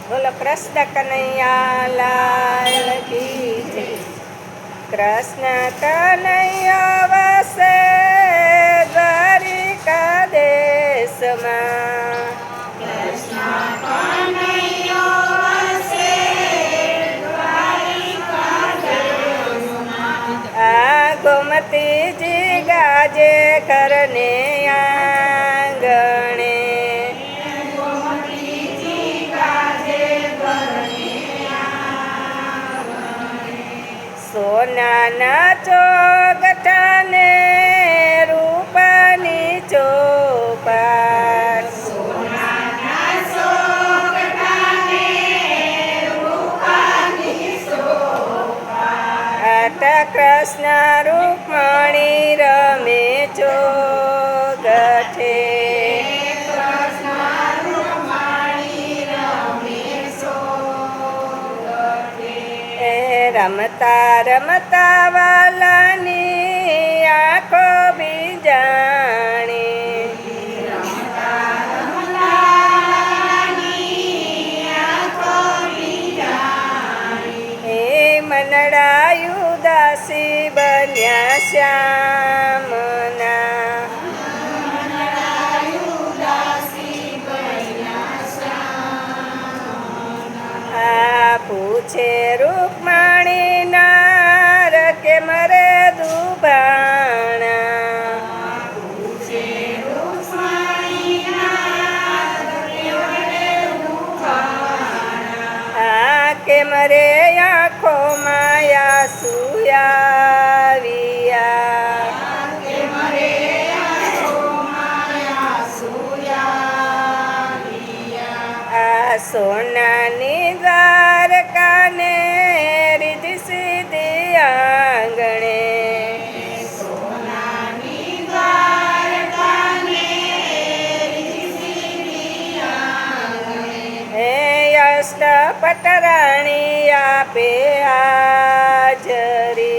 બોલો કૃષ્ણ કનૈયા લાલ કી જય. કૃષ્ણ કનૈયા વસે દ્વારિકા દેશમાં. આ ગોમતીજી ગાજે ઘરને આંગણે. સોનાના ચોગઠાને રૂપાની ચોપાટ. આટા કૃષ્ણ રૂકમણી રમે ચોગઠે. રમતા રમતા વાલાની આંખો બીજાણી. એ મનડાયું દાસી બન્યા શ્યામના. આ પૂછે રૂકમણી નાર કે મરે દુભાણા. આ કે મરે આંખો માયા સુયાવિયા. આ સોનાની દ્વારકાને રીધિ સીધી આંગણે. હે અષ્ટપટરાણી આપે હાજરી.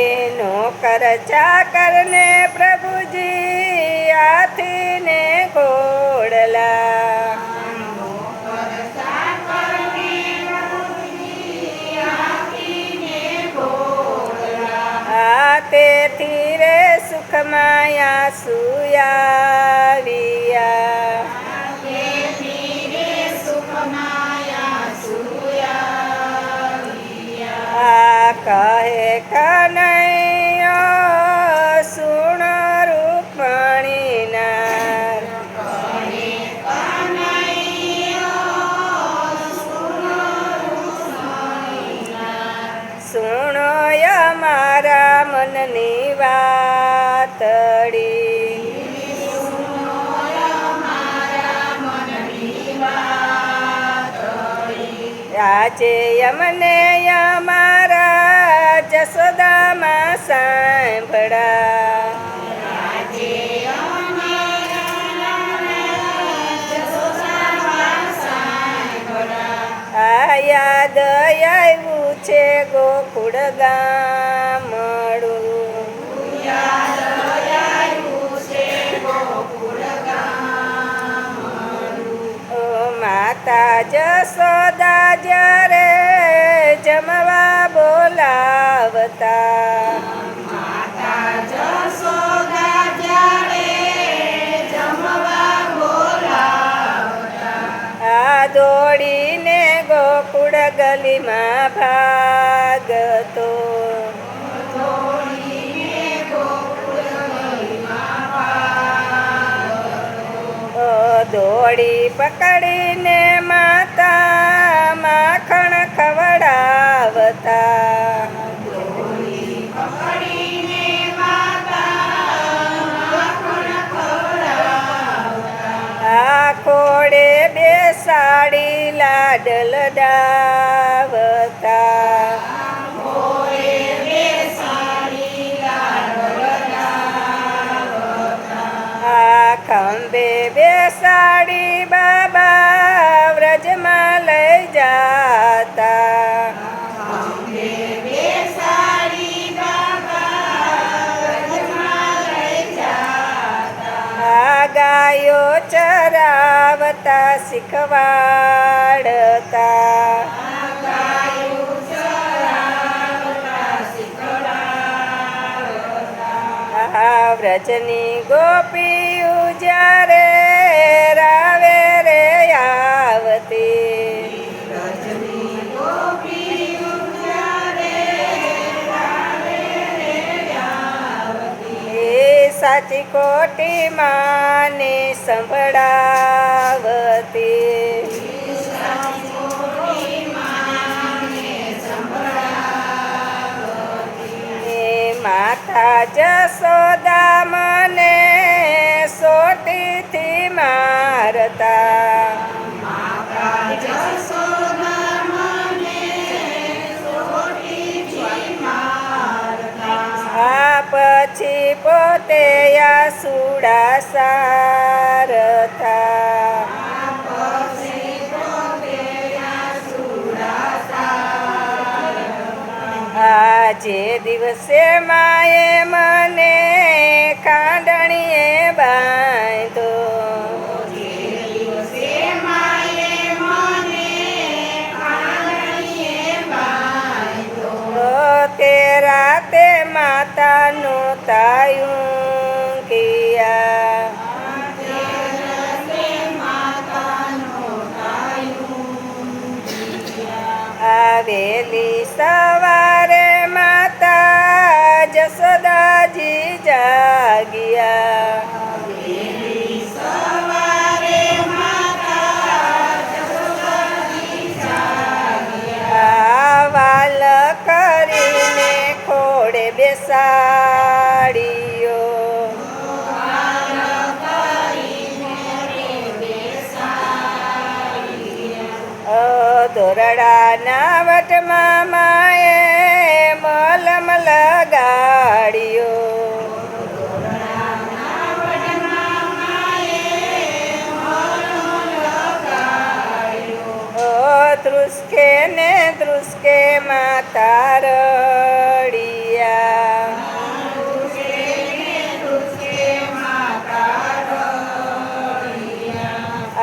એનો કર ચાકરને પ્રભુજી હાથીને ઘોડલા. આ તેથી રે સુખમાયા સુયાવિયા. આ કહે કનૈયા સુણ રૂકમણી નાર. સુણો મારા મનની વાતડી. આજે યમને અમારા જશોદામાં સાંભળા. આ યાદ આવ્યું છે ગોકુળ ગામડું. માતા જશોદા જ્યારે જમવા બોલાવતા. આ દોડીને ગોકુળ ગલીમાં ભાગતો. દોડી પકડીને માતા માખણ ખવડાવતા. આ ખોડે બેસાડી લાડ લડાવતા. આ ખંભે બેસાડી બાબા વ્રજમાં લઈ જાતા. ચરાવતા શીખવાડતા. આ વ્રજની ગોપીયું જ્યારે રાવે રે આવતી. સાચી ખોટી માને સંભળાવતી. માતા જશોદા મને સોટીથી મારતા. આ પછી પોતે આસુડા સારતા. આજે દિવસે માએ મને કાંડણીએ બાંધો. તે રાતે માતાનું તાયું કિયા. આવેલી સવારે માતા જશોદાજી જાગ્યા. વાલ કરીને ખોડે બેસાડીયો. દોરડાના વટમાં માએ મલમ લગાડ્યો. ધ્રુસકે ને ધ્રુસકે માતા રડિયા.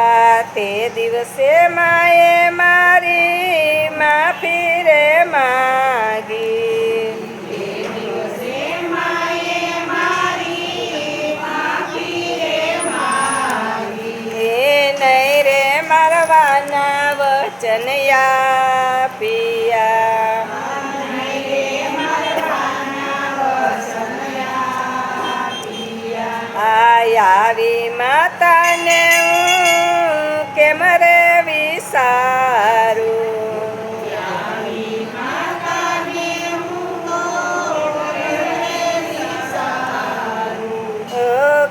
આ તે દિવસે માએ મારી માફી રે માગી. એ નહીં રે મારવાના વચન પિયા. આવી માતાને હું કેમ રે વિસારું.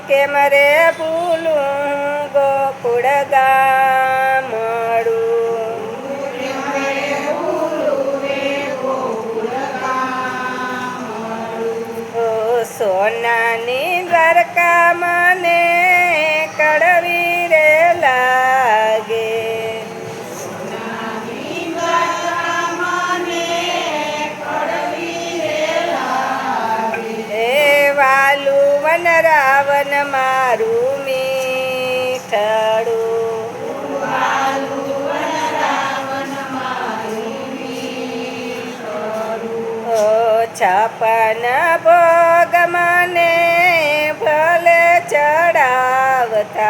કેમ રે ભૂલું ગોકુળ ગામડું. સોનાની દ્વારકા મને કડવી રે લાગે. એ વાલું વન રાવણ મારું મીઠડું. છપન ભોગ મને ભલે ચડાવતા.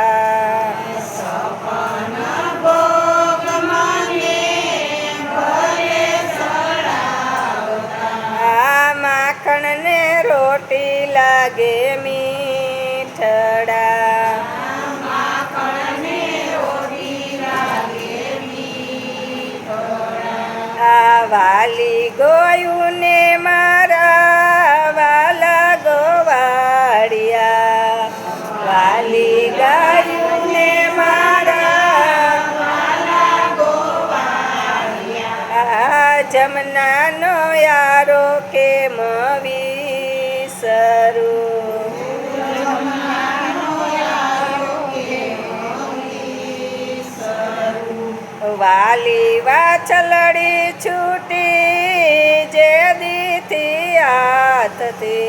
આ માખણ ને રોટી લાગે મીઠડા. આ વાલી ગોયું ને મારા વાલા ગોવાળિયા. વાલી ગાયું ને મારા વાલા ગોવાળિયા. આ જમનાનો યારો કેમ વિસરું. વાલી વાછલડી છૂટી જે દીથી હાથથી.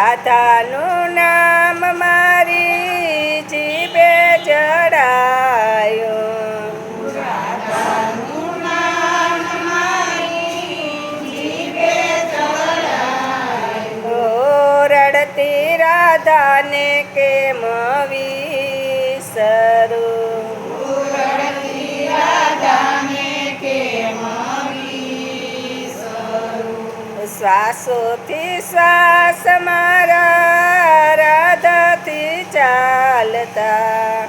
રાધાનું નામ મારી જીભે જડાયું. ઓ રડતી રાધાને કેમ વિસરું. શ્વાસોથી શ્વાસ મારા રાધાથી ચાલતા.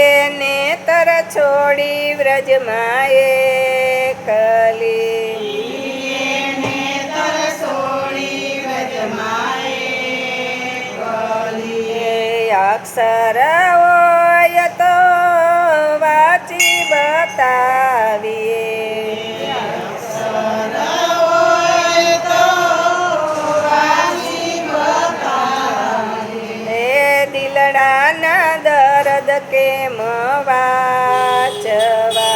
એને તર છોડી વ્રજમાં એકલી. અક્ષર હોય તો વાંચી બતાવીએ. એ દિલડાના દર્દ કેમ વાંચવા.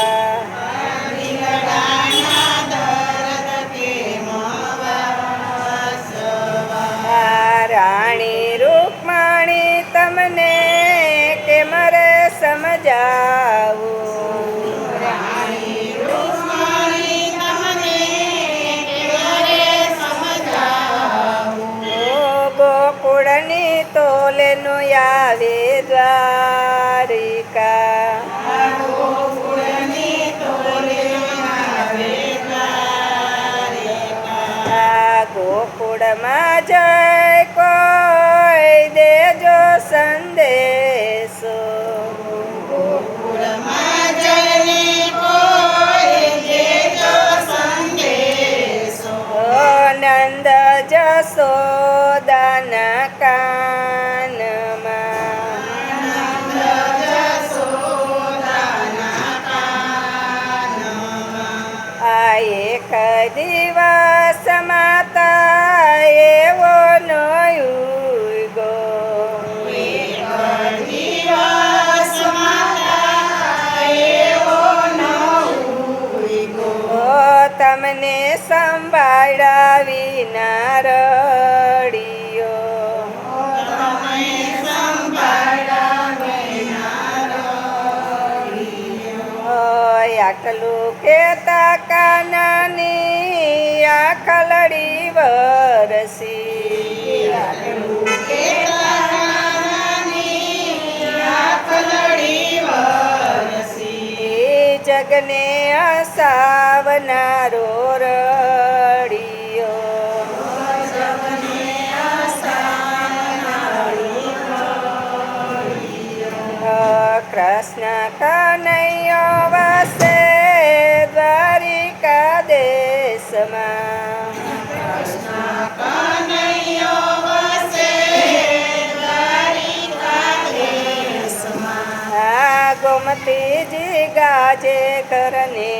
રાણી રૂકમણી તમને કેમ રે સમજાવું. ગોકુળની તોલેનું આવે દ્વારિકા. ગોકુળમાં જય કોઈ દેજો સંદેશો. નંદ જશોદાના કાનમાં. આ એક દિવસ માતા એવો નયુગો. તમને સંભાળ્યા વિના રડિયો. આટલું કેતા કાનાની આખલડી વરસી. જગને હસાવનારો રડિયો. કૃષ્ણ કનૈયો વસે દ્વારિકા દેશમાં. ગોમતીજી ગાજે કરને